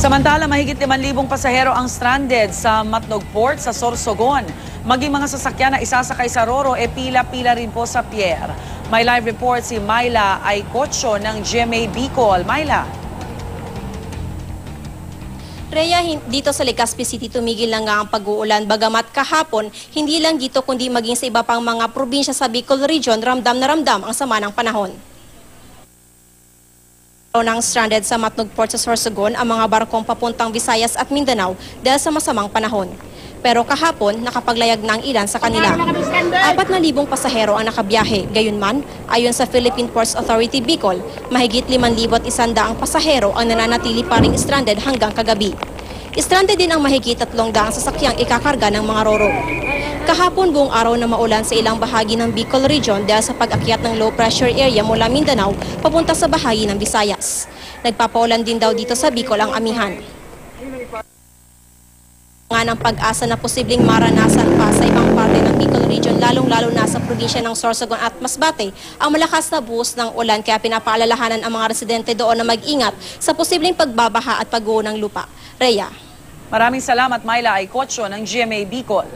Samantala, mahigit 5,000 pasahero ang stranded sa Matnog Port sa Sorsogon. Maging mga sasakyan na isasakay sa Roro pila-pila rin po sa pier. May live report si Myla Aycocho ng GMA Bicol. Myla. Rhea, dito sa Legazpi City tumigil na nga ang pag-uulan, bagamat kahapon, hindi lang dito kundi maging sa iba pang mga probinsya sa Bicol Region, ramdam na ramdam ang sama ng panahon. Nang stranded sa Matnog Port sa Sorsogon ang mga barkong papuntang Visayas at Mindanao dahil sa masamang panahon. Pero kahapon, nakapaglayag na ang ilan sa kanila. 4,000 pasahero ang nakabiyahe. Gayunman, ayon sa Philippine Ports Authority Bicol, mahigit 5,100 ang pasahero ang nananatili pa ring stranded hanggang kagabi. Stranded din ang mahigit 300 sasakyang ikakarga ng mga Roro. Kahapon buong araw na maulan sa ilang bahagi ng Bicol Region dahil sa pag-akyat ng low pressure area mula Mindanao papunta sa bahagi ng Visayas. Nagpapaulan din daw dito sa Bicol ang amihan. Nga ng pag-asa na posibleng maranasan pa sa ibang parte ng Bicol Region, lalong-lalo na sa probinsya ng Sorsogon at Masbate, ang malakas na buhos ng ulan, kaya pinapaalalahanan ang mga residente doon na mag-ingat sa posibleng pagbabaha at pagguho ng lupa. Rhea. Maraming salamat, Myla Aycocho ng GMA Bicol.